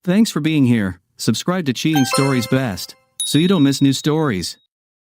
Thanks for being here. Subscribe to Cheating Stories Best, so you don't miss new stories.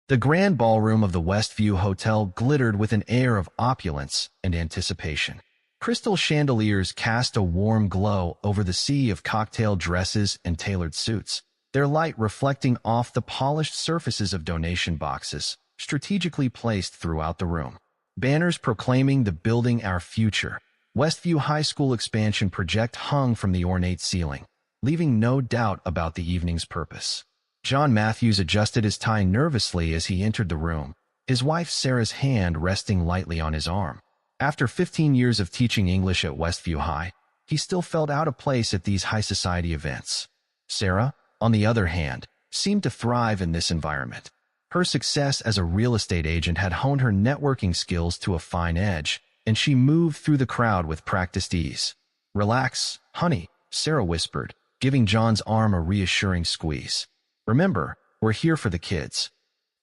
The grand ballroom of the Westview Hotel glittered with an air of opulence and anticipation. Crystal chandeliers cast a warm glow over the sea of cocktail dresses and tailored suits, their light reflecting off the polished surfaces of donation boxes, strategically placed throughout the room. Banners proclaiming the Building Our Future, Westview High School expansion project hung from the ornate ceiling, leaving no doubt about the evening's purpose. John Matthews adjusted his tie nervously as he entered the room, his wife Sarah's hand resting lightly on his arm. After 15 years of teaching English at Westview High, he still felt out of place at these high society events. Sarah, on the other hand, seemed to thrive in this environment. Her success as a real estate agent had honed her networking skills to a fine edge, and she moved through the crowd with practiced ease. "Relax, honey," Sarah whispered, giving John's arm a reassuring squeeze. "Remember, we're here for the kids.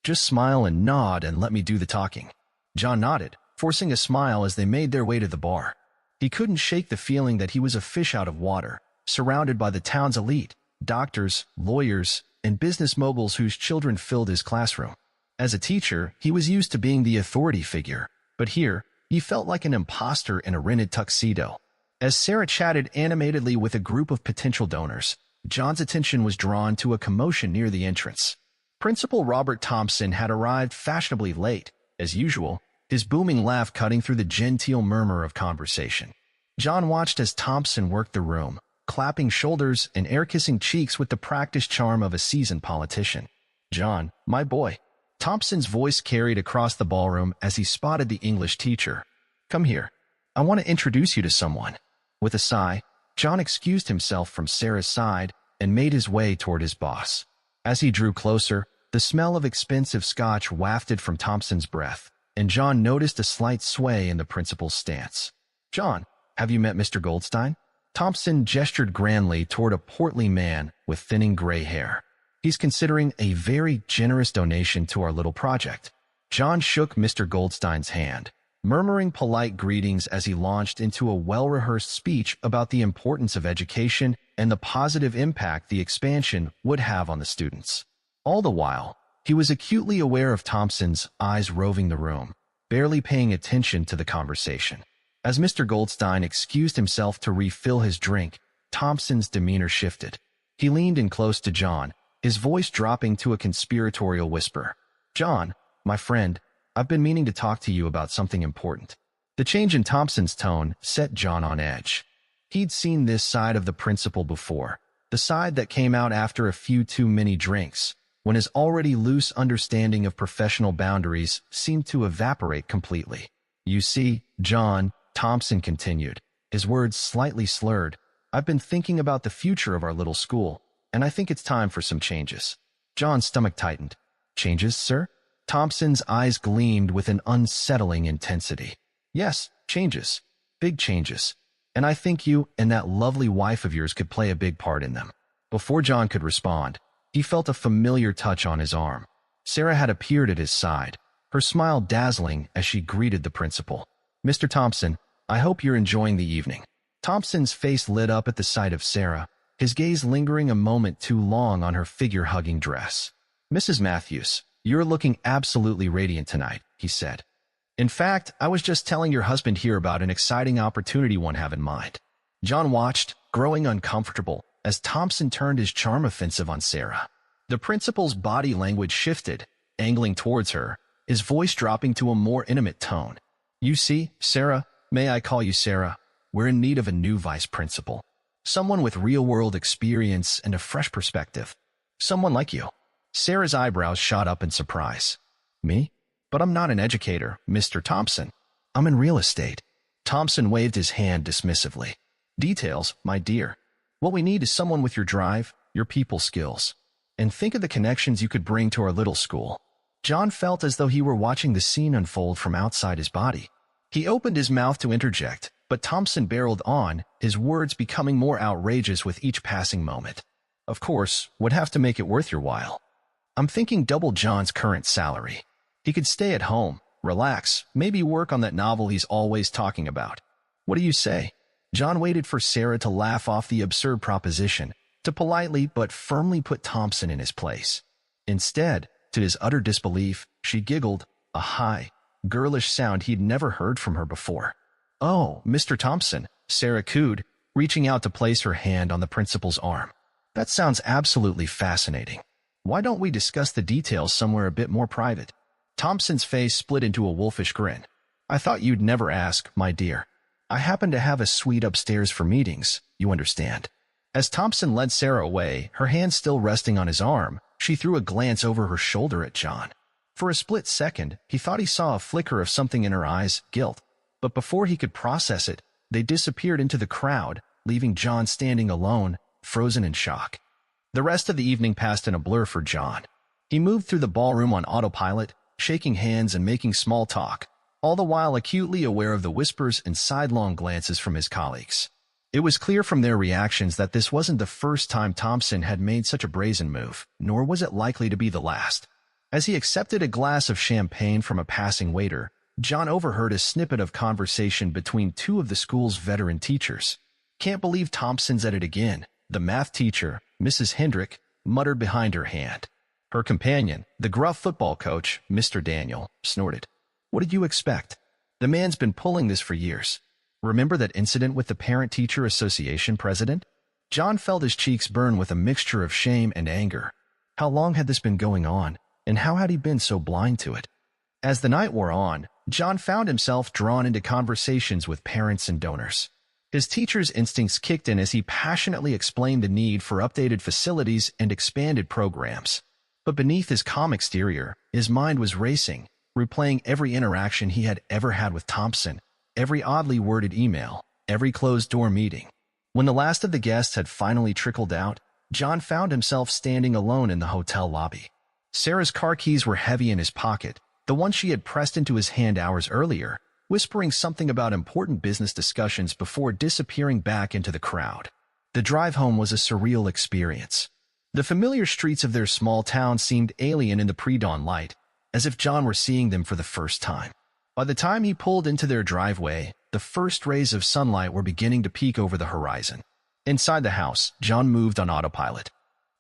Just smile and nod and let me do the talking." John nodded, forcing a smile as they made their way to the bar. He couldn't shake the feeling that he was a fish out of water, surrounded by the town's elite, doctors, lawyers, and business moguls whose children filled his classroom. As a teacher, he was used to being the authority figure, but here, he felt like an imposter in a rented tuxedo. As Sarah chatted animatedly with a group of potential donors, John's attention was drawn to a commotion near the entrance. Principal Robert Thompson had arrived fashionably late, as usual, his booming laugh cutting through the genteel murmur of conversation. John watched as Thompson worked the room, clapping shoulders and air-kissing cheeks with the practiced charm of a seasoned politician. "John, my boy." Thompson's voice carried across the ballroom as he spotted the English teacher. "Come here. I want to introduce you to someone." With a sigh, John excused himself from Sarah's side and made his way toward his boss. As he drew closer, the smell of expensive scotch wafted from Thompson's breath, and John noticed a slight sway in the principal's stance. "John, have you met Mr. Goldstein?" Thompson gestured grandly toward a portly man with thinning gray hair. "He's considering a very generous donation to our little project." John shook Mr. Goldstein's hand, murmuring polite greetings as he launched into a well-rehearsed speech about the importance of education and the positive impact the expansion would have on the students. All the while, he was acutely aware of Thompson's eyes roving the room, barely paying attention to the conversation. As Mr. Goldstein excused himself to refill his drink, Thompson's demeanor shifted. He leaned in close to John, his voice dropping to a conspiratorial whisper. "John, my friend, I've been meaning to talk to you about something important." The change in Thompson's tone set John on edge. He'd seen this side of the principal before, the side that came out after a few too many drinks, when his already loose understanding of professional boundaries seemed to evaporate completely. "You see, John," Thompson continued, his words slightly slurred, "I've been thinking about the future of our little school, and I think it's time for some changes." John's stomach tightened. "Changes, sir?" Thompson's eyes gleamed with an unsettling intensity. "Yes, changes. Big changes. And I think you and that lovely wife of yours could play a big part in them." Before John could respond, he felt a familiar touch on his arm. Sarah had appeared at his side, her smile dazzling as she greeted the principal. "Mr. Thompson, I hope you're enjoying the evening." Thompson's face lit up at the sight of Sarah, his gaze lingering a moment too long on her figure-hugging dress. "Mrs. Matthews, you're looking absolutely radiant tonight," he said. "In fact, I was just telling your husband here about an exciting opportunity one have in mind." John watched, growing uncomfortable, as Thompson turned his charm offensive on Sarah. The principal's body language shifted, angling towards her, his voice dropping to a more intimate tone. "You see, Sarah, may I call you Sarah? We're in need of a new vice principal. Someone with real-world experience and a fresh perspective. Someone like you." Sarah's eyebrows shot up in surprise. "Me? But I'm not an educator, Mr. Thompson. I'm in real estate." Thompson waved his hand dismissively. "Details, my dear. What we need is someone with your drive, your people skills. And think of the connections you could bring to our little school." John felt as though he were watching the scene unfold from outside his body. He opened his mouth to interject, but Thompson barreled on, his words becoming more outrageous with each passing moment. "Of course, would have to make it worth your while. I'm thinking double John's current salary. He could stay at home, relax, maybe work on that novel he's always talking about. What do you say?" John waited for Sarah to laugh off the absurd proposition, to politely but firmly put Thompson in his place. Instead, to his utter disbelief, she giggled, a high, girlish sound he'd never heard from her before. "Oh, Mr. Thompson," Sarah cooed, reaching out to place her hand on the principal's arm. "That sounds absolutely fascinating. Why don't we discuss the details somewhere a bit more private?" Thompson's face split into a wolfish grin. "I thought you'd never ask, my dear. I happen to have a suite upstairs for meetings, you understand." As Thompson led Sarah away, her hand still resting on his arm, she threw a glance over her shoulder at John. For a split second, he thought he saw a flicker of something in her eyes, guilt. But before he could process it, they disappeared into the crowd, leaving John standing alone, frozen in shock. The rest of the evening passed in a blur for John. He moved through the ballroom on autopilot, shaking hands and making small talk, all the while acutely aware of the whispers and sidelong glances from his colleagues. It was clear from their reactions that this wasn't the first time Thompson had made such a brazen move, nor was it likely to be the last. As he accepted a glass of champagne from a passing waiter, John overheard a snippet of conversation between two of the school's veteran teachers. "Can't believe Thompson's at it again," the math teacher, Mrs. Hendrick, muttered behind her hand. Her companion, the gruff football coach, Mr. Daniel, snorted. "What did you expect? The man's been pulling this for years. Remember that incident with the Parent-Teacher Association president?" John felt his cheeks burn with a mixture of shame and anger. How long had this been going on, and how had he been so blind to it? As the night wore on, John found himself drawn into conversations with parents and donors. His teacher's instincts kicked in as he passionately explained the need for updated facilities and expanded programs. But beneath his calm exterior, his mind was racing, replaying every interaction he had ever had with Thompson, every oddly worded email, every closed-door meeting. When the last of the guests had finally trickled out, John found himself standing alone in the hotel lobby. Sarah's car keys were heavy in his pocket, the one she had pressed into his hand hours earlier, whispering something about important business discussions before disappearing back into the crowd. The drive home was a surreal experience. The familiar streets of their small town seemed alien in the pre-dawn light, as if John were seeing them for the first time. By the time he pulled into their driveway, the first rays of sunlight were beginning to peek over the horizon. Inside the house, John moved on autopilot.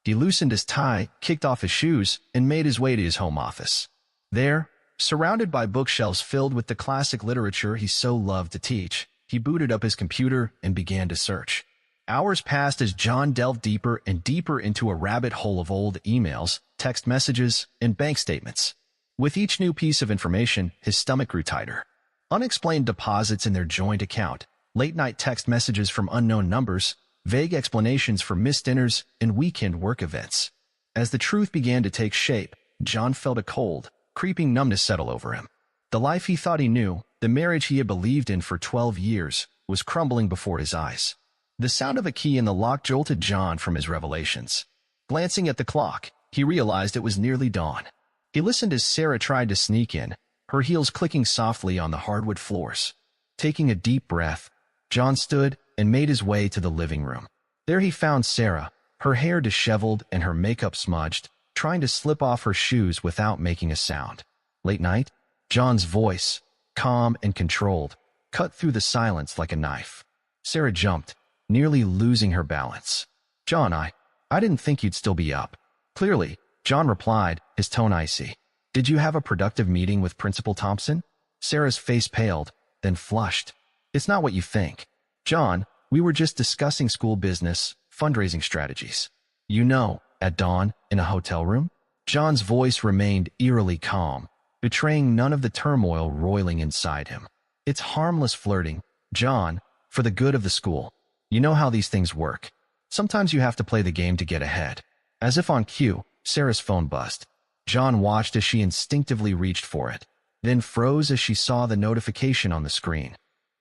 He loosened his tie, kicked off his shoes, and made his way to his home office. There, surrounded by bookshelves filled with the classic literature he so loved to teach, he booted up his computer and began to search. Hours passed as John delved deeper and deeper into a rabbit hole of old emails, text messages, and bank statements. With each new piece of information, his stomach grew tighter. Unexplained deposits in their joint account, late-night text messages from unknown numbers, vague explanations for missed dinners, and weekend work events. As the truth began to take shape, John felt a cold, creeping numbness settle over him. The life he thought he knew, the marriage he had believed in for 12 years, was crumbling before his eyes. The sound of a key in the lock jolted John from his revelations. Glancing at the clock, he realized it was nearly dawn. He listened as Sarah tried to sneak in, her heels clicking softly on the hardwood floors. Taking a deep breath, John stood and made his way to the living room. There he found Sarah, her hair disheveled and her makeup smudged, trying to slip off her shoes without making a sound. "Late night?" John's voice, calm and controlled, cut through the silence like a knife. Sarah jumped, nearly losing her balance. "John, I didn't think you'd still be up." "Clearly," John replied, his tone icy. "Did you have a productive meeting with Principal Thompson?" Sarah's face paled, then flushed. "It's not what you think. John, we were just discussing school business, fundraising strategies. You know, at dawn, in a hotel room?" John's voice remained eerily calm, betraying none of the turmoil roiling inside him. "It's harmless flirting, John, for the good of the school. You know how these things work. Sometimes you have to play the game to get ahead." As if on cue, Sarah's phone buzzed. John watched as she instinctively reached for it, then froze as she saw the notification on the screen.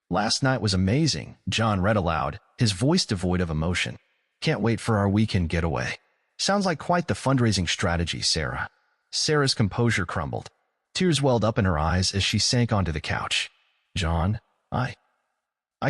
"Last night was amazing," John read aloud, his voice devoid of emotion. "Can't wait for our weekend getaway." "Sounds like quite the fundraising strategy, Sarah." Sarah's composure crumbled. Tears welled up in her eyes as she sank onto the couch. "John, I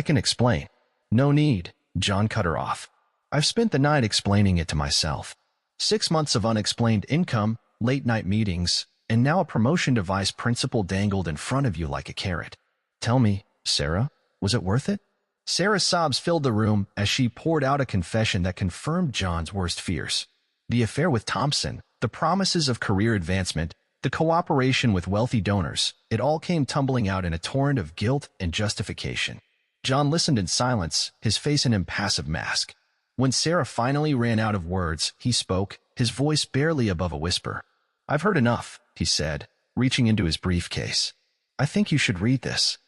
can explain." "No need," John cut her off. "I've spent the night explaining it to myself. 6 months of unexplained income, late-night meetings, and now a promotion to vice principal dangled in front of you like a carrot. Tell me, Sarah, was it worth it?" Sarah's sobs filled the room as she poured out a confession that confirmed John's worst fears. The affair with Thompson, the promises of career advancement, the cooperation with wealthy donors, it all came tumbling out in a torrent of guilt and justification. John listened in silence, his face an impassive mask. When Sarah finally ran out of words, he spoke, his voice barely above a whisper. "I've heard enough," he said, reaching into his briefcase. "I think you should read this."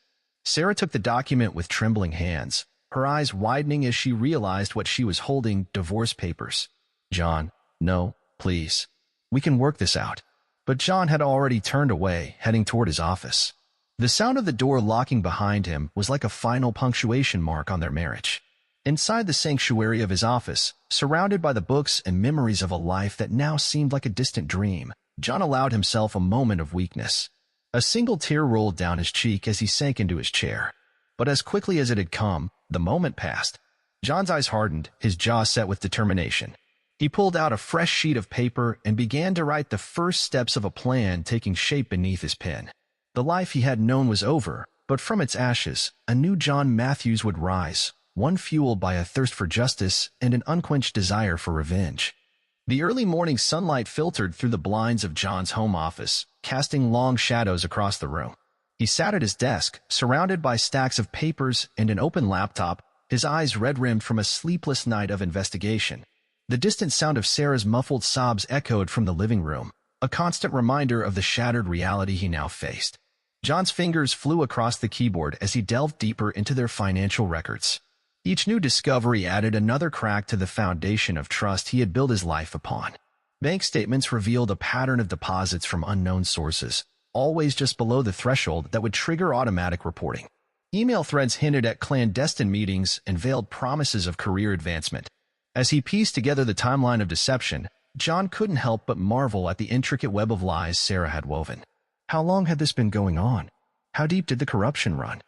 Sarah took the document with trembling hands, her eyes widening as she realized what she was holding: divorce papers. "John, no, please. We can work this out." But John had already turned away, heading toward his office. The sound of the door locking behind him was like a final punctuation mark on their marriage. Inside the sanctuary of his office, surrounded by the books and memories of a life that now seemed like a distant dream, John allowed himself a moment of weakness. A single tear rolled down his cheek as he sank into his chair. But as quickly as it had come, the moment passed. John's eyes hardened, his jaw set with determination. He pulled out a fresh sheet of paper and began to write the first steps of a plan taking shape beneath his pen. The life he had known was over, but from its ashes, a new John Matthews would rise, one fueled by a thirst for justice and an unquenched desire for revenge. The early morning sunlight filtered through the blinds of John's home office, casting long shadows across the room. He sat at his desk, surrounded by stacks of papers and an open laptop, his eyes red-rimmed from a sleepless night of investigation. The distant sound of Sarah's muffled sobs echoed from the living room, a constant reminder of the shattered reality he now faced. John's fingers flew across the keyboard as he delved deeper into their financial records. Each new discovery added another crack to the foundation of trust he had built his life upon. Bank statements revealed a pattern of deposits from unknown sources, always just below the threshold that would trigger automatic reporting. Email threads hinted at clandestine meetings and veiled promises of career advancement. As he pieced together the timeline of deception, John couldn't help but marvel at the intricate web of lies Sarah had woven. How long had this been going on? How deep did the corruption run?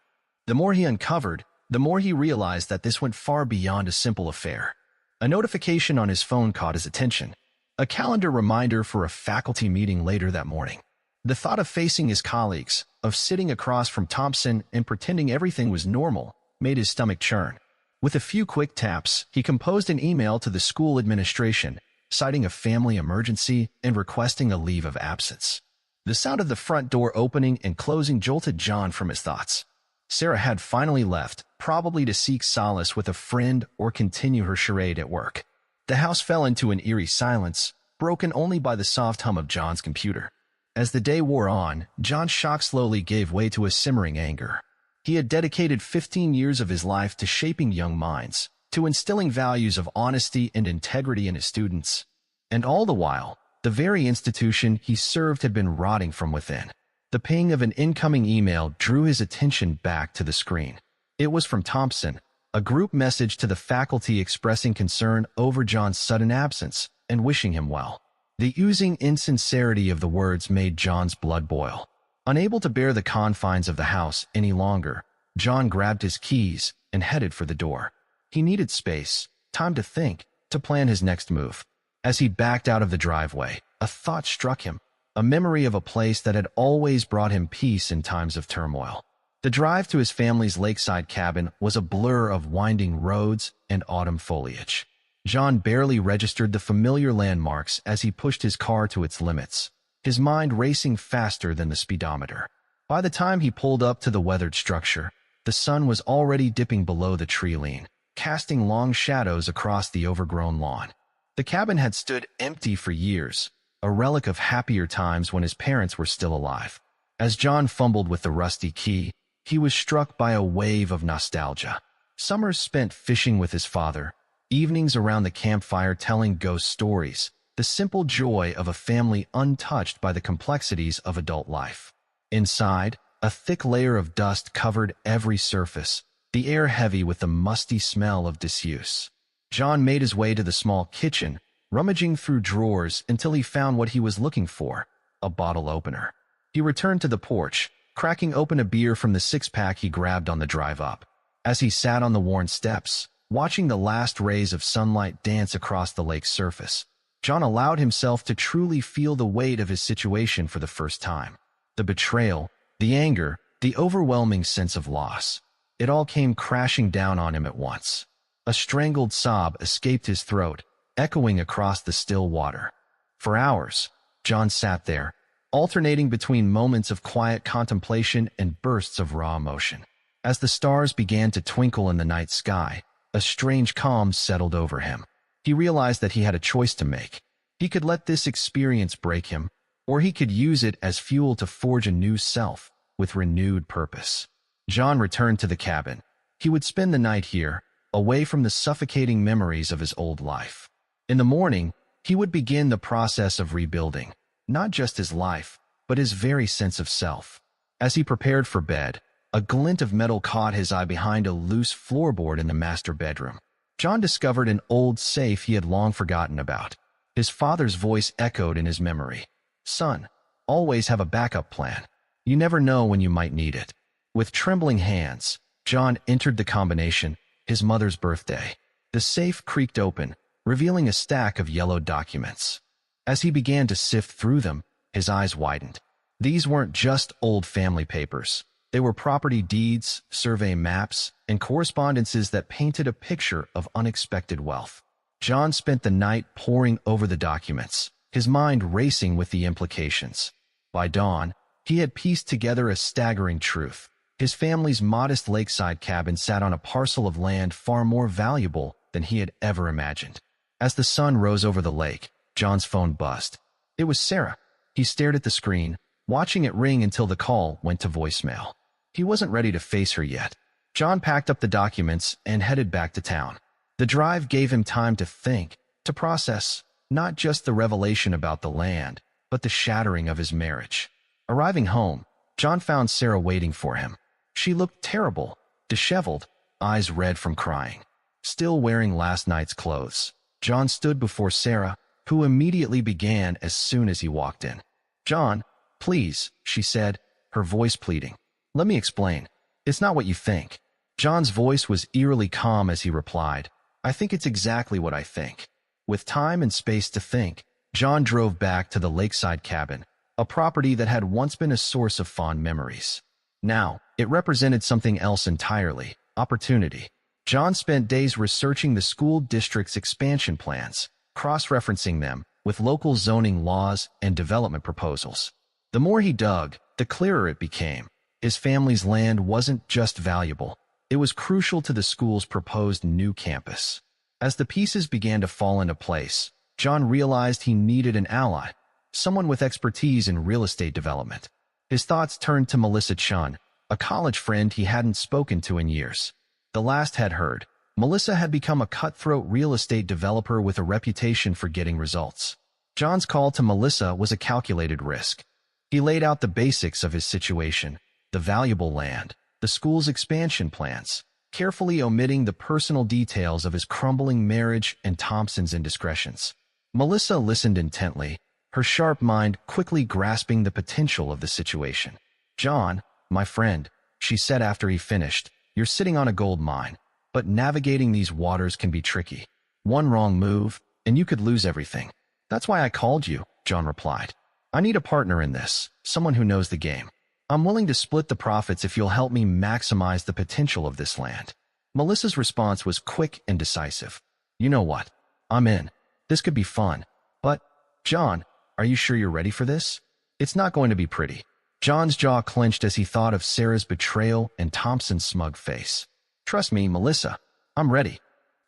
The more he uncovered, the more he realized that this went far beyond a simple affair. A notification on his phone caught his attention, a calendar reminder for a faculty meeting later that morning. The thought of facing his colleagues, of sitting across from Thompson and pretending everything was normal, made his stomach churn. With a few quick taps, he composed an email to the school administration, citing a family emergency and requesting a leave of absence. The sound of the front door opening and closing jolted John from his thoughts. Sarah had finally left, probably to seek solace with a friend or continue her charade at work. The house fell into an eerie silence, broken only by the soft hum of John's computer. As the day wore on, John's shock slowly gave way to a simmering anger. He had dedicated 15 years of his life to shaping young minds, to instilling values of honesty and integrity in his students. And all the while, the very institution he served had been rotting from within. The ping of an incoming email drew his attention back to the screen. It was from Thompson, a group message to the faculty expressing concern over John's sudden absence and wishing him well. The oozing insincerity of the words made John's blood boil. Unable to bear the confines of the house any longer, John grabbed his keys and headed for the door. He needed space, time to think, to plan his next move. As he backed out of the driveway, a thought struck him, a memory of a place that had always brought him peace in times of turmoil. The drive to his family's lakeside cabin was a blur of winding roads and autumn foliage. John barely registered the familiar landmarks as he pushed his car to its limits, his mind racing faster than the speedometer. By the time he pulled up to the weathered structure, the sun was already dipping below the tree line, casting long shadows across the overgrown lawn. The cabin had stood empty for years, a relic of happier times when his parents were still alive. As John fumbled with the rusty key, he was struck by a wave of nostalgia. Summers spent fishing with his father, evenings around the campfire telling ghost stories, the simple joy of a family untouched by the complexities of adult life. Inside, a thick layer of dust covered every surface, the air heavy with the musty smell of disuse. John made his way to the small kitchen, rummaging through drawers until he found what he was looking for, a bottle opener. He returned to the porch, cracking open a beer from the six-pack he grabbed on the drive up. As he sat on the worn steps, watching the last rays of sunlight dance across the lake's surface, John allowed himself to truly feel the weight of his situation for the first time. The betrayal, the anger, the overwhelming sense of loss. it all came crashing down on him at once. A strangled sob escaped his throat, echoing across the still water. For hours, John sat there, alternating between moments of quiet contemplation and bursts of raw emotion. As the stars began to twinkle in the night sky, a strange calm settled over him. He realized that he had a choice to make. He could let this experience break him, or he could use it as fuel to forge a new self with renewed purpose. John returned to the cabin. He would spend the night here, away from the suffocating memories of his old life. In the morning, he would begin the process of rebuilding, not just his life, but his very sense of self. As he prepared for bed, a glint of metal caught his eye behind a loose floorboard in the master bedroom. John discovered an old safe he had long forgotten about. His father's voice echoed in his memory. "Son, always have a backup plan. You never know when you might need it." With trembling hands, John entered the combination, his mother's birthday. The safe creaked open, revealing a stack of yellowed documents. As he began to sift through them, his eyes widened. These weren't just old family papers. They were property deeds, survey maps, and correspondences that painted a picture of unexpected wealth. John spent the night poring over the documents, his mind racing with the implications. By dawn, he had pieced together a staggering truth. His family's modest lakeside cabin sat on a parcel of land far more valuable than he had ever imagined. As the sun rose over the lake, John's phone buzzed. It was Sarah. He stared at the screen, watching it ring until the call went to voicemail. He wasn't ready to face her yet. John packed up the documents and headed back to town. The drive gave him time to think, to process, not just the revelation about the land, but the shattering of his marriage. Arriving home, John found Sarah waiting for him. She looked terrible, disheveled, eyes red from crying. Still wearing last night's clothes, John stood before Sarah, who immediately began as soon as he walked in. "John, please," she said, her voice pleading. "Let me explain. It's not what you think." John's voice was eerily calm as he replied, "I think it's exactly what I think." With time and space to think, John drove back to the lakeside cabin, a property that had once been a source of fond memories. Now, it represented something else entirely: opportunity. John spent days researching the school district's expansion plans, cross-referencing them with local zoning laws and development proposals. The more he dug, the clearer it became. His family's land wasn't just valuable. It was crucial to the school's proposed new campus. As the pieces began to fall into place, John realized he needed an ally, someone with expertise in real estate development. His thoughts turned to Melissa Chun, a college friend he hadn't spoken to in years. The last had heard, Melissa had become a cutthroat real estate developer with a reputation for getting results. John's call to Melissa was a calculated risk. He laid out the basics of his situation: the valuable land, the school's expansion plans, carefully omitting the personal details of his crumbling marriage and Thompson's indiscretions. Melissa listened intently, her sharp mind quickly grasping the potential of the situation. "John, my friend," she said after he finished, "you're sitting on a gold mine, but navigating these waters can be tricky. One wrong move, and you could lose everything." "That's why I called you," John replied. "I need a partner in this, someone who knows the game. I'm willing to split the profits if you'll help me maximize the potential of this land." Melissa's response was quick and decisive. "You know what? I'm in. This could be fun. But, John, are you sure you're ready for this? It's not going to be pretty." John's jaw clenched as he thought of Sarah's betrayal and Thompson's smug face. "Trust me, Melissa. I'm ready."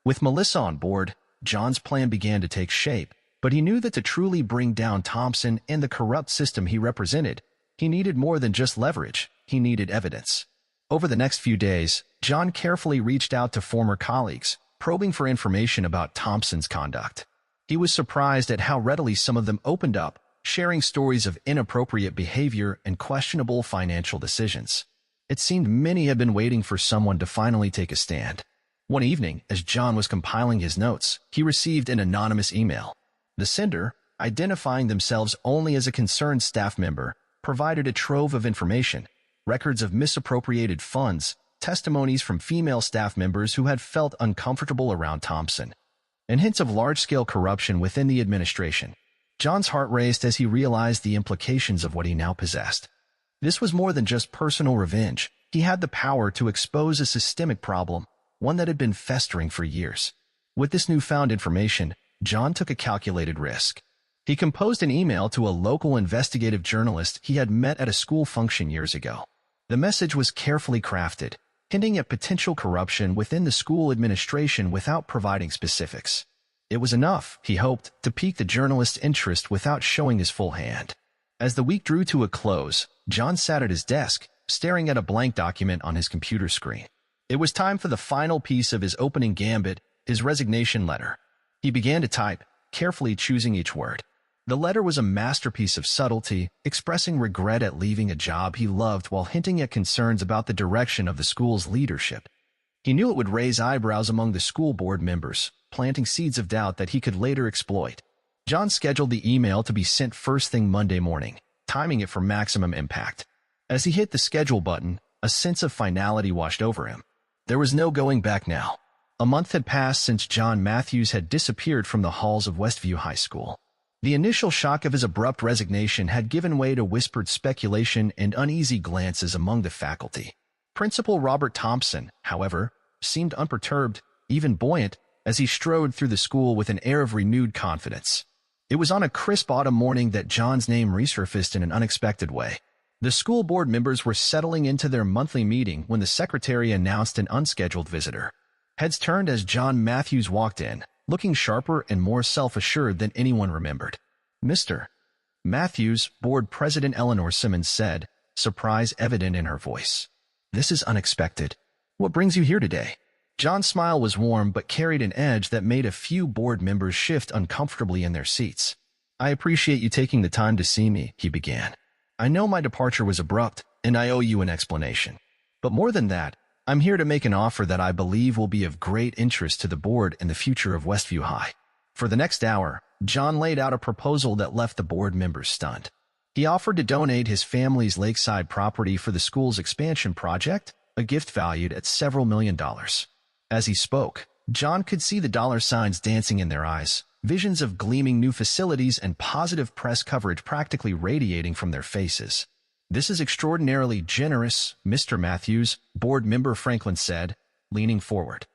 With Melissa on board, John's plan began to take shape, but he knew that to truly bring down Thompson and the corrupt system he represented, he needed more than just leverage. He needed evidence. Over the next few days, John carefully reached out to former colleagues, probing for information about Thompson's conduct. He was surprised at how readily some of them opened up, sharing stories of inappropriate behavior and questionable financial decisions. It seemed many had been waiting for someone to finally take a stand. One evening, as John was compiling his notes, he received an anonymous email. The sender, identifying themselves only as a concerned staff member, provided a trove of information: records of misappropriated funds, testimonies from female staff members who had felt uncomfortable around Thompson, and hints of large-scale corruption within the administration. John's heart raced as he realized the implications of what he now possessed. This was more than just personal revenge. He had the power to expose a systemic problem, one that had been festering for years. With this newfound information, John took a calculated risk. He composed an email to a local investigative journalist he had met at a school function years ago. The message was carefully crafted, hinting at potential corruption within the school administration without providing specifics. It was enough, he hoped, to pique the journalist's interest without showing his full hand. As the week drew to a close, John sat at his desk, staring at a blank document on his computer screen. It was time for the final piece of his opening gambit, his resignation letter. He began to type, carefully choosing each word. The letter was a masterpiece of subtlety, expressing regret at leaving a job he loved while hinting at concerns about the direction of the school's leadership. He knew it would raise eyebrows among the school board members, planting seeds of doubt that he could later exploit. John scheduled the email to be sent first thing Monday morning, timing it for maximum impact. As he hit the schedule button, a sense of finality washed over him. There was no going back now. A month had passed since John Matthews had disappeared from the halls of Westview High School. The initial shock of his abrupt resignation had given way to whispered speculation and uneasy glances among the faculty. Principal Robert Thompson, however, seemed unperturbed, even buoyant, as he strode through the school with an air of renewed confidence. It was on a crisp autumn morning that John's name resurfaced in an unexpected way. The school board members were settling into their monthly meeting when the secretary announced an unscheduled visitor. Heads turned as John Matthews walked in, looking sharper and more self-assured than anyone remembered. "Mr. Matthews," board president Eleanor Simmons said, surprise evident in her voice. "This is unexpected. What brings you here today?" John's smile was warm but carried an edge that made a few board members shift uncomfortably in their seats. "I appreciate you taking the time to see me," he began. "I know my departure was abrupt, and I owe you an explanation. But more than that, I'm here to make an offer that I believe will be of great interest to the board and the future of Westview High." For the next hour, John laid out a proposal that left the board members stunned. He offered to donate his family's lakeside property for the school's expansion project, a gift valued at several $1,000,000. As he spoke, John could see the dollar signs dancing in their eyes, visions of gleaming new facilities and positive press coverage practically radiating from their faces. "This is extraordinarily generous, Mr. Matthews," board member Franklin said, leaning forward.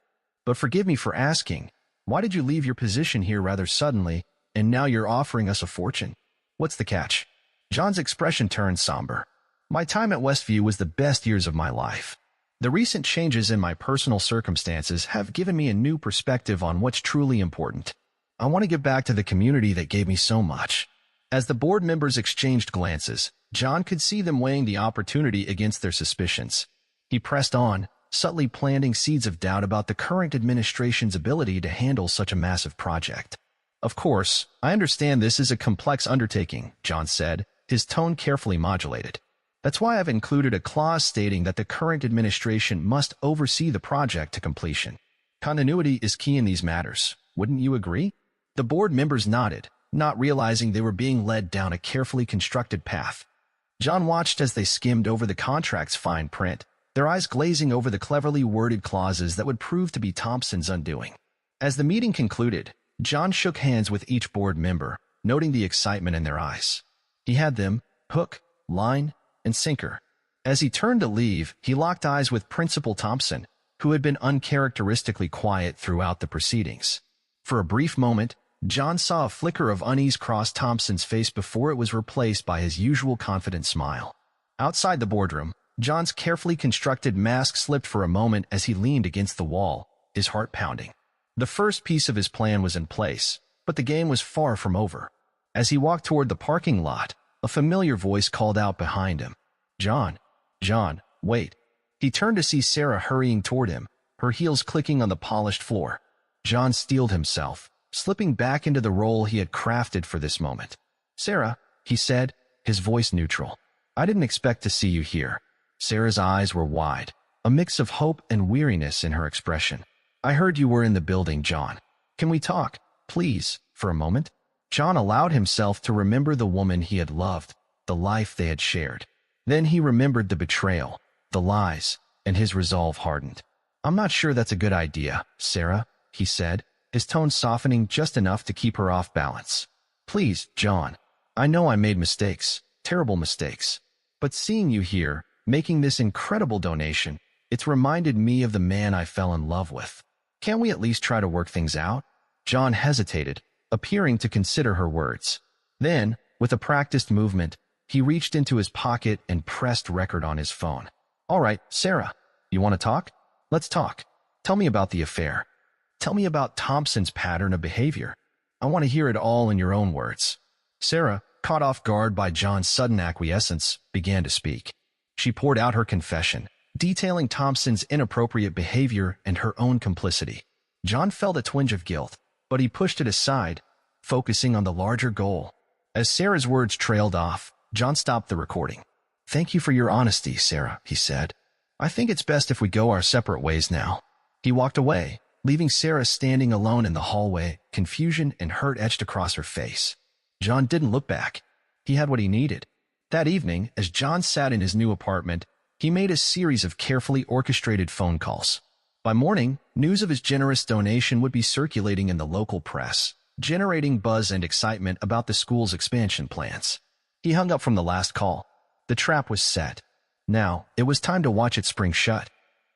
"But forgive me for asking, why did you leave your position here rather suddenly, and now you're offering us a fortune? What's the catch?" John's expression turned somber. "My time at Westview was the best years of my life. The recent changes in my personal circumstances have given me a new perspective on what's truly important. I want to give back to the community that gave me so much." As the board members exchanged glances, John could see them weighing the opportunity against their suspicions. He pressed on, subtly planting seeds of doubt about the current administration's ability to handle such a massive project. "Of course, I understand this is a complex undertaking," John said, his tone carefully modulated. "That's why I've included a clause stating that the current administration must oversee the project to completion. Continuity is key in these matters. Wouldn't you agree?" The board members nodded, not realizing they were being led down a carefully constructed path. John watched as they skimmed over the contract's fine print, their eyes glazing over the cleverly worded clauses that would prove to be Thompson's undoing. As the meeting concluded, John shook hands with each board member, noting the excitement in their eyes. He had them, hook, line, and sinker. As he turned to leave, he locked eyes with Principal Thompson, who had been uncharacteristically quiet throughout the proceedings. For a brief moment, John saw a flicker of unease cross Thompson's face before it was replaced by his usual confident smile. Outside the boardroom, John's carefully constructed mask slipped for a moment as he leaned against the wall, his heart pounding. The first piece of his plan was in place, but the game was far from over. As he walked toward the parking lot, a familiar voice called out behind him. John, wait." He turned to see Sarah hurrying toward him, her heels clicking on the polished floor. John steeled himself, slipping back into the role he had crafted for this moment. "Sarah," he said, his voice neutral. "I didn't expect to see you here." Sarah's eyes were wide, a mix of hope and weariness in her expression. "I heard you were in the building, John. Can we talk, please, for a moment?" John allowed himself to remember the woman he had loved, the life they had shared. Then he remembered the betrayal, the lies, and his resolve hardened. "I'm not sure that's a good idea, Sarah," he said, his tone softening just enough to keep her off balance. "Please, John. I know I made mistakes, terrible mistakes. But seeing you here, making this incredible donation. It's reminded me of the man I fell in love with. Can't we at least try to work things out? John hesitated, appearing to consider her words. Then, with a practiced movement, he reached into his pocket and pressed record on his phone. All right, Sarah, you want to talk? Let's talk. Tell me about the affair. Tell me about Thompson's pattern of behavior. I want to hear it all in your own words. Sarah, caught off guard by John's sudden acquiescence, began to speak. She poured out her confession, detailing Thompson's inappropriate behavior and her own complicity. John felt a twinge of guilt, but he pushed it aside, focusing on the larger goal. As Sarah's words trailed off, John stopped the recording. Thank you for your honesty, Sarah, he said. I think it's best if we go our separate ways now. He walked away, leaving Sarah standing alone in the hallway, confusion and hurt etched across her face. John didn't look back. He had what he needed. That evening, as John sat in his new apartment, he made a series of carefully orchestrated phone calls. By morning, news of his generous donation would be circulating in the local press, generating buzz and excitement about the school's expansion plans. He hung up from the last call. The trap was set. Now, it was time to watch it spring shut.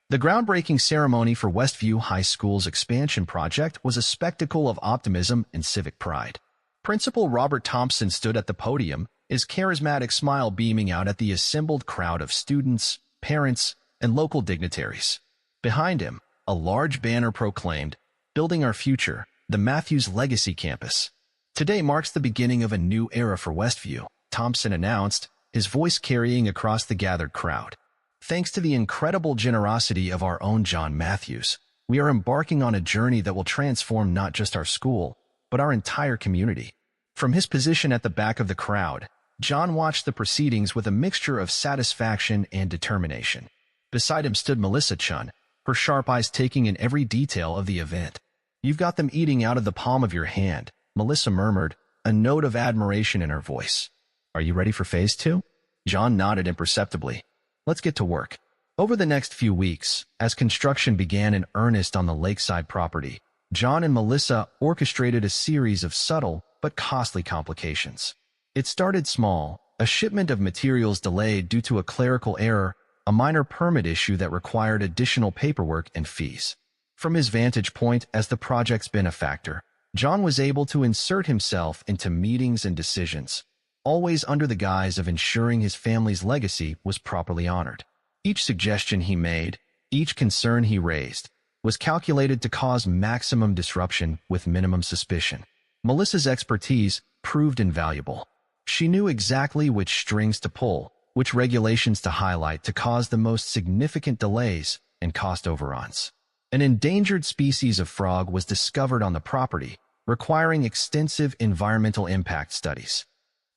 The groundbreaking ceremony for Westview High School's expansion project was a spectacle of optimism and civic pride. Principal Robert Thompson stood at the podium, his charismatic smile beaming out at the assembled crowd of students, parents, and local dignitaries. Behind him, a large banner proclaimed, "Building Our Future, the Matthews Legacy Campus." Today marks the beginning of a new era for Westview, Thompson announced, his voice carrying across the gathered crowd. Thanks to the incredible generosity of our own John Matthews, we are embarking on a journey that will transform not just our school, but our entire community. From his position at the back of the crowd, John watched the proceedings with a mixture of satisfaction and determination. Beside him stood Melissa Chun, her sharp eyes taking in every detail of the event. You've got them eating out of the palm of your hand, Melissa murmured, a note of admiration in her voice. Are you ready for phase 2? John nodded imperceptibly. Let's get to work. Over the next few weeks, as construction began in earnest on the lakeside property, John and Melissa orchestrated a series of subtle but costly complications. It started small, a shipment of materials delayed due to a clerical error, a minor permit issue that required additional paperwork and fees. From his vantage point as the project's benefactor, John was able to insert himself into meetings and decisions, always under the guise of ensuring his family's legacy was properly honored. Each suggestion he made, each concern he raised, was calculated to cause maximum disruption with minimum suspicion. Melissa's expertise proved invaluable. She knew exactly which strings to pull, which regulations to highlight to cause the most significant delays and cost overruns. An endangered species of frog was discovered on the property, requiring extensive environmental impact studies.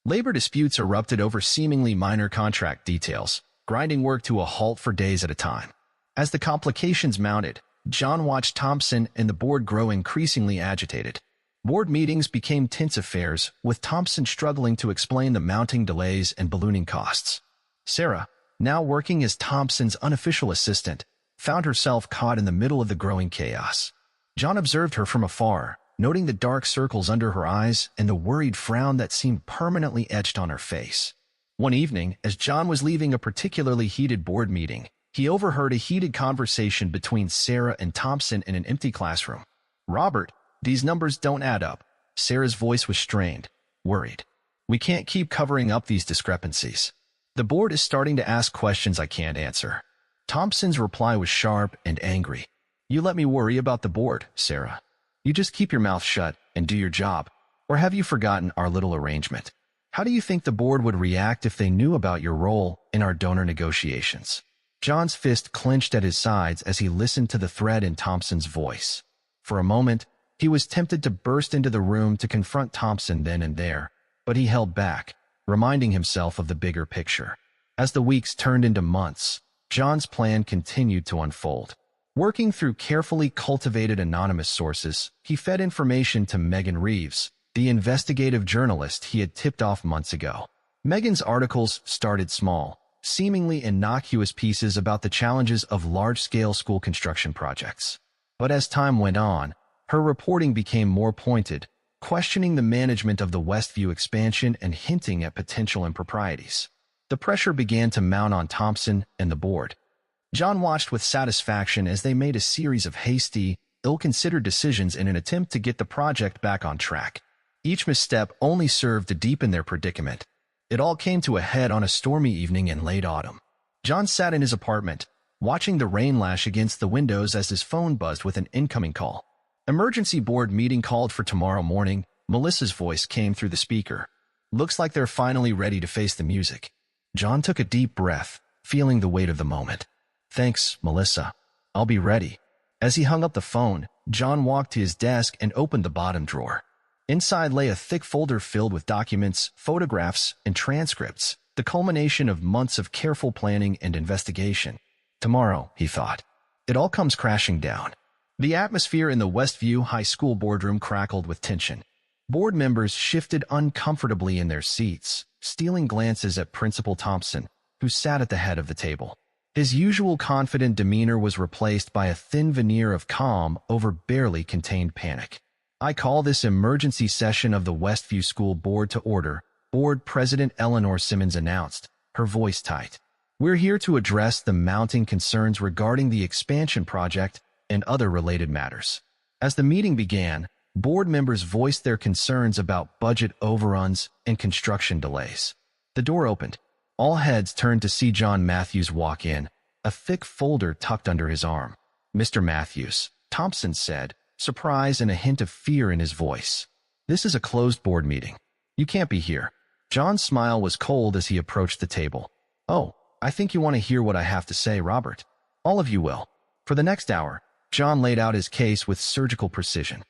Labor disputes erupted over seemingly minor contract details, grinding work to a halt for days at a time. As the complications mounted, John watched Thompson and the board grow increasingly agitated. Board meetings became tense affairs, with Thompson struggling to explain the mounting delays and ballooning costs. Sarah, now working as Thompson's unofficial assistant, found herself caught in the middle of the growing chaos. John observed her from afar, noting the dark circles under her eyes and the worried frown that seemed permanently etched on her face. One evening, as John was leaving a particularly heated board meeting, he overheard a heated conversation between Sarah and Thompson in an empty classroom. "Robert, these numbers don't add up." Sarah's voice was strained, worried. "We can't keep covering up these discrepancies. The board is starting to ask questions I can't answer." Thompson's reply was sharp and angry. "You let me worry about the board, Sarah. You just keep your mouth shut and do your job. Or have you forgotten our little arrangement? How do you think the board would react if they knew about your role in our donor negotiations?" John's fist clenched at his sides as he listened to the threat in Thompson's voice. For a moment, he was tempted to burst into the room to confront Thompson then and there, but he held back, reminding himself of the bigger picture. As the weeks turned into months, John's plan continued to unfold. Working through carefully cultivated anonymous sources, he fed information to Megan Reeves, the investigative journalist he had tipped off months ago. Megan's articles started small, seemingly innocuous pieces about the challenges of large-scale school construction projects. But as time went on, her reporting became more pointed, questioning the management of the Westview expansion and hinting at potential improprieties. The pressure began to mount on Thompson and the board. John watched with satisfaction as they made a series of hasty, ill-considered decisions in an attempt to get the project back on track. Each misstep only served to deepen their predicament. It all came to a head on a stormy evening in late autumn. John sat in his apartment, watching the rain lash against the windows as his phone buzzed with an incoming call. Emergency board meeting called for tomorrow morning. Melissa's voice came through the speaker. Looks like they're finally ready to face the music. John took a deep breath, feeling the weight of the moment. Thanks, Melissa. I'll be ready. As he hung up the phone, John walked to his desk and opened the bottom drawer. Inside lay a thick folder filled with documents, photographs, and transcripts, the culmination of months of careful planning and investigation. Tomorrow, he thought. It all comes crashing down. The atmosphere in the Westview High School boardroom crackled with tension. Board members shifted uncomfortably in their seats, stealing glances at Principal Thompson, who sat at the head of the table. His usual confident demeanor was replaced by a thin veneer of calm over barely contained panic. I call this emergency session of the Westview School Board to order, Board President Eleanor Simmons announced, her voice tight. We're here to address the mounting concerns regarding the expansion project and other related matters. As the meeting began, board members voiced their concerns about budget overruns and construction delays. The door opened. All heads turned to see John Matthews walk in, a thick folder tucked under his arm. Mr. Matthews, Thompson said, surprise and a hint of fear in his voice. This is a closed board meeting. You can't be here. John's smile was cold as he approached the table. Oh, I think you want to hear what I have to say, Robert. All of you will. For the next hour, John laid out his case with surgical precision.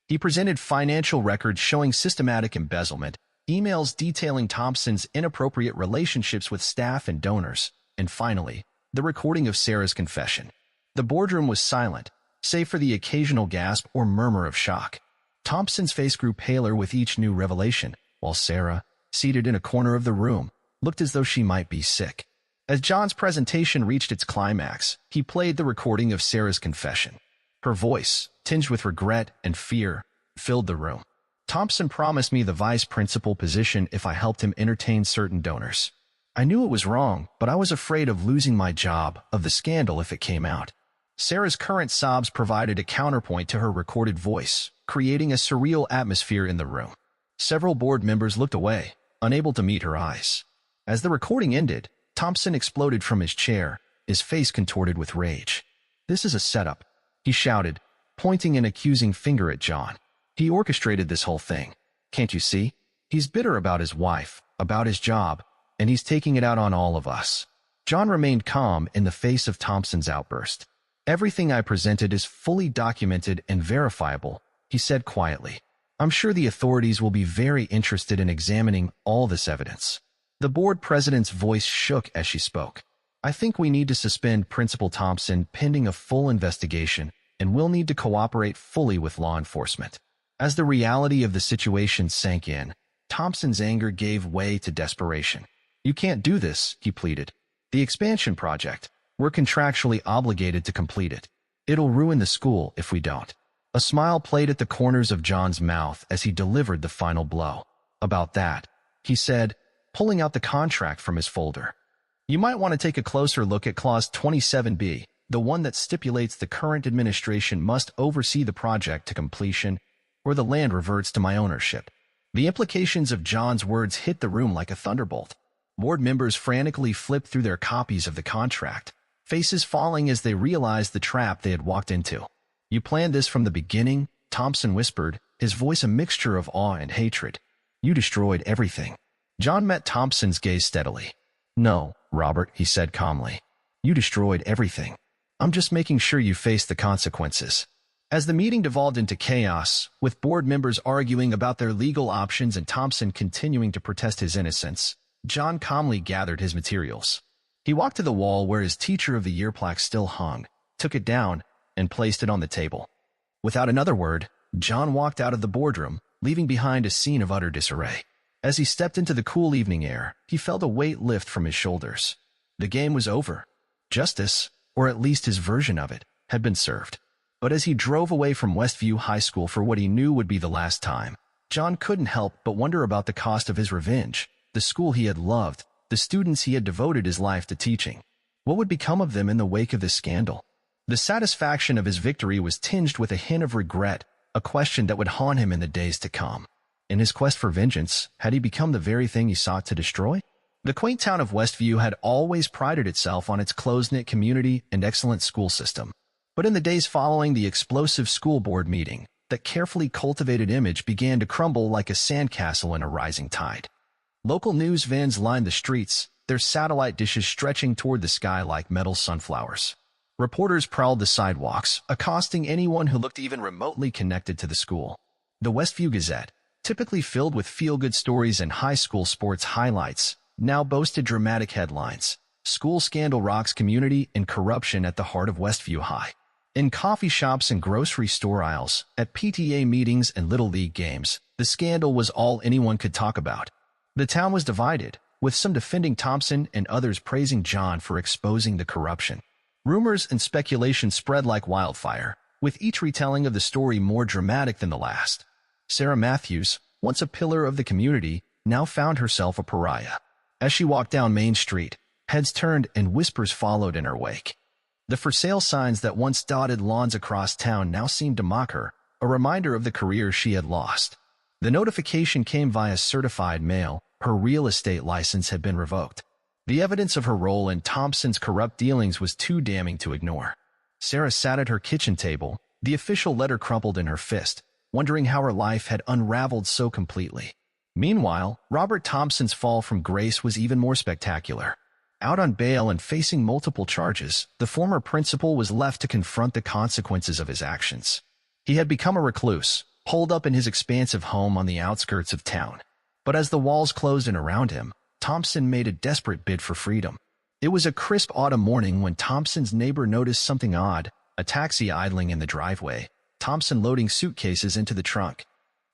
He presented financial records showing systematic embezzlement, emails detailing Thompson's inappropriate relationships with staff and donors, and finally, the recording of Sarah's confession. The boardroom was silent, save for the occasional gasp or murmur of shock. Thompson's face grew paler with each new revelation, while Sarah, seated in a corner of the room, looked as though she might be sick. As John's presentation reached its climax, he played the recording of Sarah's confession. Her voice, tinged with regret and fear, filled the room. Thompson promised me the vice principal position if I helped him entertain certain donors. I knew it was wrong, but I was afraid of losing my job, of the scandal if it came out. Sarah's current sobs provided a counterpoint to her recorded voice, creating a surreal atmosphere in the room. Several board members looked away, unable to meet her eyes. As the recording ended, Thompson exploded from his chair, his face contorted with rage. This is a setup, he shouted, pointing an accusing finger at John. He orchestrated this whole thing. Can't you see? He's bitter about his wife, about his job, and he's taking it out on all of us. John remained calm in the face of Thompson's outburst. Everything I presented is fully documented and verifiable, he said quietly. I'm sure the authorities will be very interested in examining all this evidence. The board president's voice shook as she spoke. I think we need to suspend Principal Thompson pending a full investigation, and we'll need to cooperate fully with law enforcement. As the reality of the situation sank in, Thompson's anger gave way to desperation. You can't do this, he pleaded. The expansion project, we're contractually obligated to complete it. It'll ruin the school if we don't. A smile played at the corners of John's mouth as he delivered the final blow. About that, he said, pulling out the contract from his folder. You might want to take a closer look at Clause 27B, the one that stipulates the current administration must oversee the project to completion, or the land reverts to my ownership. The implications of John's words hit the room like a thunderbolt. Board members frantically flipped through their copies of the contract, faces falling as they realized the trap they had walked into. You planned this from the beginning, Thompson whispered, his voice a mixture of awe and hatred. You destroyed everything. John met Thompson's gaze steadily. No, Robert, he said calmly. You destroyed everything. I'm just making sure you face the consequences. As the meeting devolved into chaos, with board members arguing about their legal options and Thompson continuing to protest his innocence, John calmly gathered his materials. He walked to the wall where his Teacher of the Year plaque still hung, took it down, and placed it on the table. Without another word, John walked out of the boardroom, leaving behind a scene of utter disarray. As he stepped into the cool evening air, he felt a weight lift from his shoulders. The game was over. Justice, or at least his version of it, had been served. But as he drove away from Westview High School for what he knew would be the last time, John couldn't help but wonder about the cost of his revenge, the school he had loved, the students he had devoted his life to teaching. What would become of them in the wake of this scandal? The satisfaction of his victory was tinged with a hint of regret, a question that would haunt him in the days to come. In his quest for vengeance, had he become the very thing he sought to destroy? The quaint town of Westview had always prided itself on its close-knit community and excellent school system. But in the days following the explosive school board meeting, that carefully cultivated image began to crumble like a sandcastle in a rising tide. Local news vans lined the streets, their satellite dishes stretching toward the sky like metal sunflowers. Reporters prowled the sidewalks, accosting anyone who looked even remotely connected to the school. The Westview Gazette, typically filled with feel-good stories and high school sports highlights, now boasted dramatic headlines. School scandal rocks community and corruption at the heart of Westview High. In coffee shops and grocery store aisles, at PTA meetings and Little League games, the scandal was all anyone could talk about. The town was divided, with some defending Thompson and others praising John for exposing the corruption. Rumors and speculation spread like wildfire, with each retelling of the story more dramatic than the last. Sarah Matthews, once a pillar of the community, now found herself a pariah. As she walked down Main Street, heads turned and whispers followed in her wake. The for sale signs that once dotted lawns across town now seemed to mock her, a reminder of the career she had lost. The notification came via certified mail. Her real estate license had been revoked. The evidence of her role in Thompson's corrupt dealings was too damning to ignore. Sarah sat at her kitchen table, the official letter crumpled in her fist, wondering how her life had unraveled so completely. Meanwhile, Robert Thompson's fall from grace was even more spectacular. Out on bail and facing multiple charges, the former principal was left to confront the consequences of his actions. He had become a recluse, holed up in his expansive home on the outskirts of town. But as the walls closed in around him, Thompson made a desperate bid for freedom. It was a crisp autumn morning when Thompson's neighbor noticed something odd, a taxi idling in the driveway, Thompson loading suitcases into the trunk.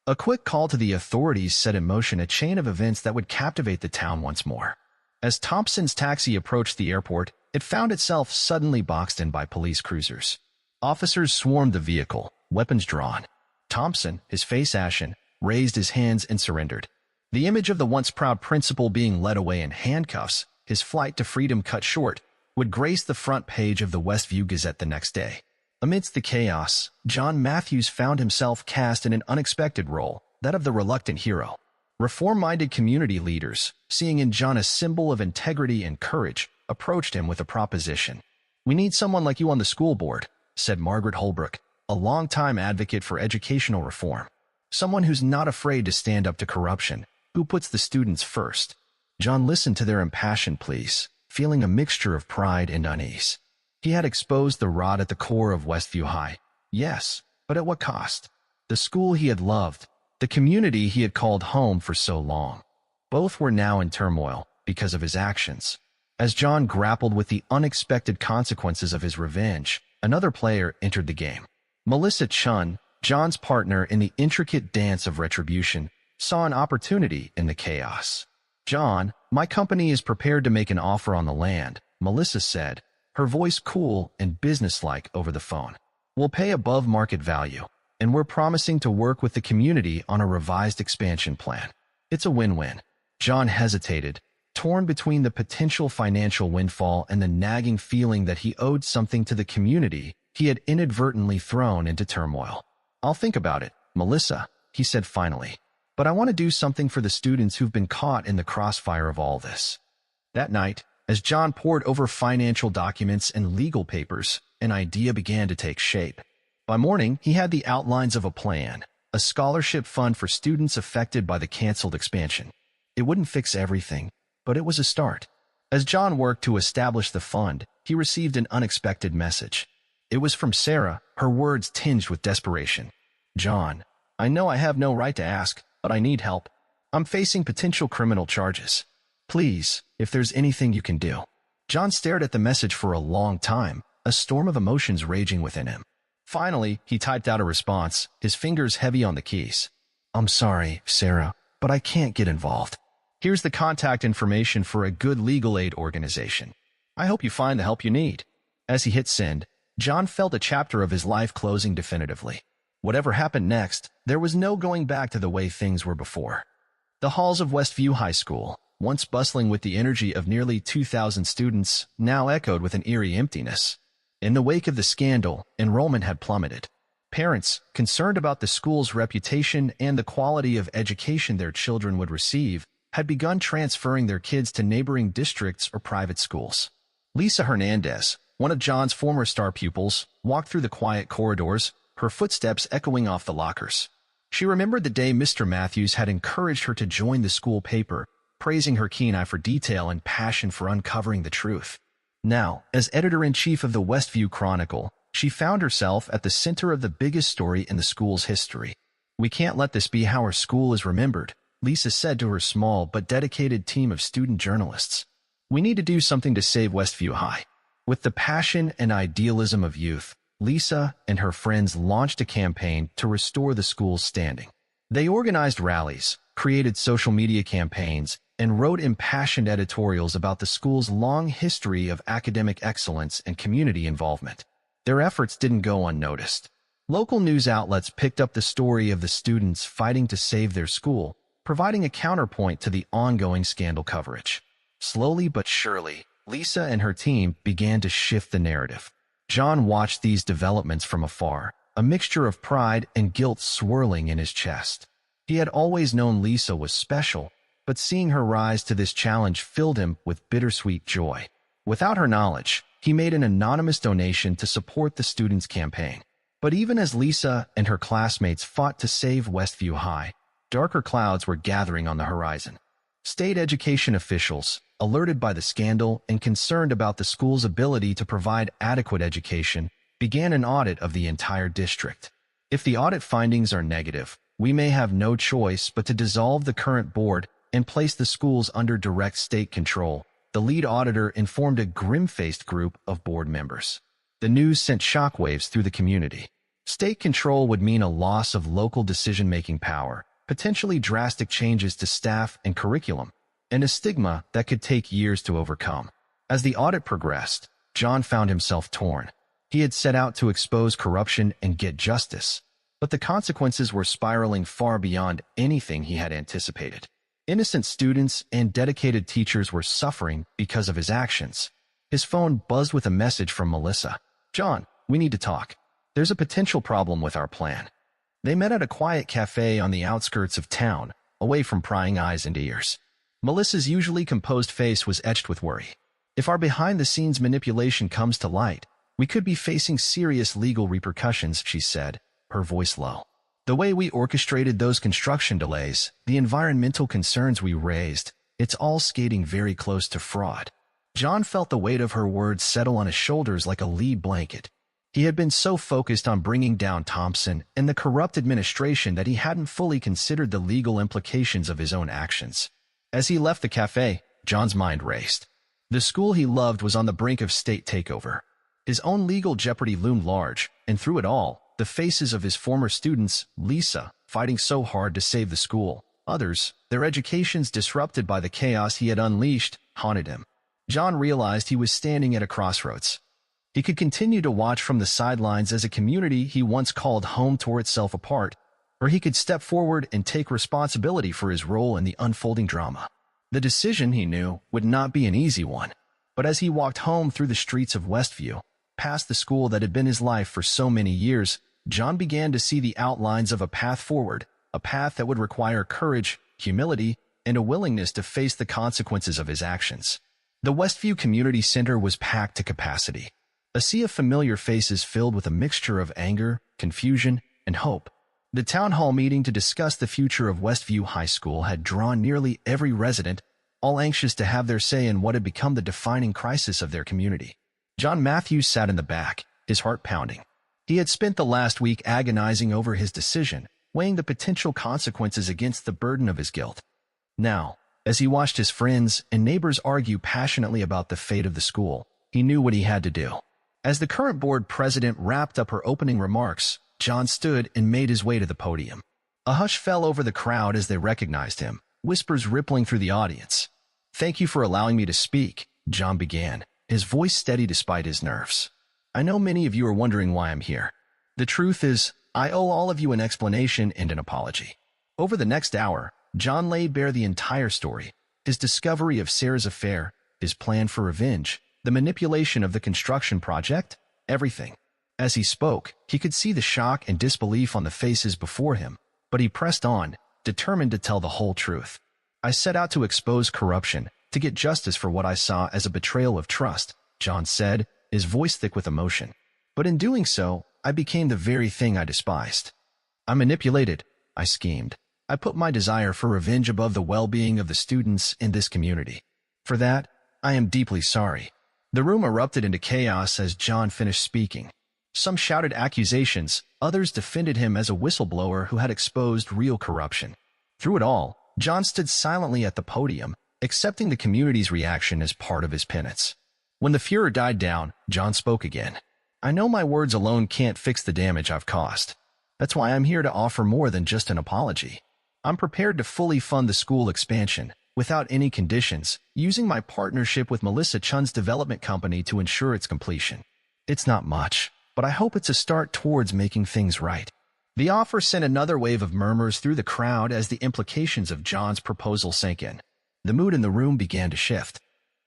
A quick call to the authorities set in motion a chain of events that would captivate the town once more. As Thompson's taxi approached the airport, it found itself suddenly boxed in by police cruisers. Officers swarmed the vehicle, weapons drawn. Thompson, his face ashen, raised his hands and surrendered. The image of the once proud principal being led away in handcuffs, his flight to freedom cut short, would grace the front page of the Westview Gazette the next day. Amidst the chaos, John Matthews found himself cast in an unexpected role, that of the reluctant hero. Reform-minded community leaders, seeing in John a symbol of integrity and courage, approached him with a proposition. "We need someone like you on the school board," said Margaret Holbrook, a longtime advocate for educational reform. "Someone who's not afraid to stand up to corruption, who puts the students first." John listened to their impassioned pleas, feeling a mixture of pride and unease. He had exposed the rot at the core of Westview High. Yes, but at what cost? The school he had loved, the community he had called home for so long. Both were now in turmoil because of his actions. As John grappled with the unexpected consequences of his revenge, another player entered the game. Melissa Chun, John's partner in the intricate dance of retribution, saw an opportunity in the chaos. "John, my company is prepared to make an offer on the land," Melissa said, her voice cool and businesslike over the phone. "We'll pay above market value, and we're promising to work with the community on a revised expansion plan. It's a win-win." John hesitated, torn between the potential financial windfall and the nagging feeling that he owed something to the community he had inadvertently thrown into turmoil. "I'll think about it, Melissa," he said finally. "But I want to do something for the students who've been caught in the crossfire of all this." That night, as John pored over financial documents and legal papers, an idea began to take shape. By morning, he had the outlines of a plan, a scholarship fund for students affected by the canceled expansion. It wouldn't fix everything, but it was a start. As John worked to establish the fund, he received an unexpected message. It was from Sarah, her words tinged with desperation. "John, I know I have no right to ask, but I need help. I'm facing potential criminal charges. Please, if there's anything you can do." John stared at the message for a long time, a storm of emotions raging within him. Finally, he typed out a response, his fingers heavy on the keys. "I'm sorry, Sarah, but I can't get involved. Here's the contact information for a good legal aid organization. I hope you find the help you need." As he hit send, John felt a chapter of his life closing definitively. Whatever happened next, there was no going back to the way things were before. The halls of Westview High School, once bustling with the energy of nearly 2,000 students, now echoed with an eerie emptiness. In the wake of the scandal, enrollment had plummeted. Parents, concerned about the school's reputation and the quality of education their children would receive, had begun transferring their kids to neighboring districts or private schools. Lisa Hernandez, one of John's former star pupils, walked through the quiet corridors, her footsteps echoing off the lockers. She remembered the day Mr. Matthews had encouraged her to join the school paper, praising her keen eye for detail and passion for uncovering the truth. Now, as editor-in-chief of the Westview Chronicle, she found herself at the center of the biggest story in the school's history. "We can't let this be how our school is remembered," Lisa said to her small but dedicated team of student journalists. "We need to do something to save Westview High." With the passion and idealism of youth, Lisa and her friends launched a campaign to restore the school's standing. They organized rallies, created social media campaigns, and wrote impassioned editorials about the school's long history of academic excellence and community involvement. Their efforts didn't go unnoticed. Local news outlets picked up the story of the students fighting to save their school, providing a counterpoint to the ongoing scandal coverage. Slowly but surely, Lisa and her team began to shift the narrative. John watched these developments from afar, a mixture of pride and guilt swirling in his chest. He had always known Lisa was special, but seeing her rise to this challenge filled him with bittersweet joy. Without her knowledge, he made an anonymous donation to support the students' campaign. But even as Lisa and her classmates fought to save Westview High, darker clouds were gathering on the horizon. State education officials, alerted by the scandal and concerned about the school's ability to provide adequate education, began an audit of the entire district. "If the audit findings are negative, we may have no choice but to dissolve the current board and place the schools under direct state control," the lead auditor informed a grim-faced group of board members. The news sent shockwaves through the community. State control would mean a loss of local decision-making power, potentially drastic changes to staff and curriculum, and a stigma that could take years to overcome. As the audit progressed, John found himself torn. He had set out to expose corruption and get justice, but the consequences were spiraling far beyond anything he had anticipated. Innocent students and dedicated teachers were suffering because of his actions. His phone buzzed with a message from Melissa. "John, we need to talk. There's a potential problem with our plan." They met at a quiet cafe on the outskirts of town, away from prying eyes and ears. Melissa's usually composed face was etched with worry. "If our behind-the-scenes manipulation comes to light, we could be facing serious legal repercussions," she said, her voice low. "The way we orchestrated those construction delays, the environmental concerns we raised, it's all skating very close to fraud." John felt the weight of her words settle on his shoulders like a lead blanket. He had been so focused on bringing down Thompson and the corrupt administration that he hadn't fully considered the legal implications of his own actions. As he left the cafe, John's mind raced. The school he loved was on the brink of state takeover. His own legal jeopardy loomed large, and through it all, the faces of his former students, Lisa, fighting so hard to save the school, others, their educations disrupted by the chaos he had unleashed, haunted him. John realized he was standing at a crossroads. He could continue to watch from the sidelines as a community he once called home tore itself apart, or he could step forward and take responsibility for his role in the unfolding drama. The decision, he knew, would not be an easy one, but as he walked home through the streets of Westview, past the school that had been his life for so many years, John began to see the outlines of a path forward, a path that would require courage, humility, and a willingness to face the consequences of his actions. The Westview Community Center was packed to capacity. A sea of familiar faces filled with a mixture of anger, confusion, and hope. The town hall meeting to discuss the future of Westview High School had drawn nearly every resident, all anxious to have their say in what had become the defining crisis of their community. John Matthews sat in the back, his heart pounding. He had spent the last week agonizing over his decision, weighing the potential consequences against the burden of his guilt. Now, as he watched his friends and neighbors argue passionately about the fate of the school, he knew what he had to do. As the current board president wrapped up her opening remarks, John stood and made his way to the podium. A hush fell over the crowd as they recognized him, whispers rippling through the audience. "Thank you for allowing me to speak," John began, his voice steady despite his nerves. "I know many of you are wondering why I'm here. The truth is, I owe all of you an explanation and an apology." Over the next hour, John laid bare the entire story, his discovery of Sarah's affair, his plan for revenge, the manipulation of the construction project, everything. As he spoke, he could see the shock and disbelief on the faces before him, but he pressed on, determined to tell the whole truth. I set out to expose corruption, to get justice for what I saw as a betrayal of trust, John said, his voice thick with emotion. But in doing so, I became the very thing I despised. I manipulated, I schemed. I put my desire for revenge above the well-being of the students in this community. For that, I am deeply sorry. The room erupted into chaos as John finished speaking. Some shouted accusations, others defended him as a whistleblower who had exposed real corruption. Through it all, John stood silently at the podium, accepting the community's reaction as part of his penance. When the furor died down, John spoke again. I know my words alone can't fix the damage I've caused. That's why I'm here to offer more than just an apology. I'm prepared to fully fund the school expansion, without any conditions, using my partnership with Melissa Chun's development company to ensure its completion. It's not much, but I hope it's a start towards making things right. The offer sent another wave of murmurs through the crowd as the implications of John's proposal sank in. The mood in the room began to shift.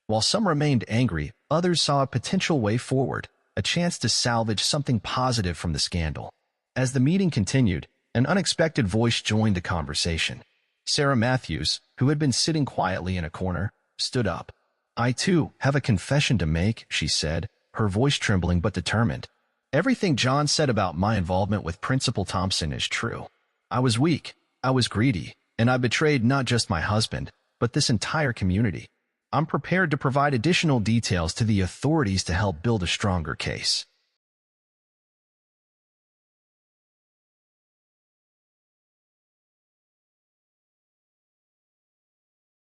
While some remained angry, others saw a potential way forward, a chance to salvage something positive from the scandal. As the meeting continued, an unexpected voice joined the conversation. Sarah Matthews, who had been sitting quietly in a corner, stood up. I, too, have a confession to make, she said, her voice trembling but determined. Everything John said about my involvement with Principal Thompson is true. I was weak, I was greedy, and I betrayed not just my husband, but this entire community. I'm prepared to provide additional details to the authorities to help build a stronger case.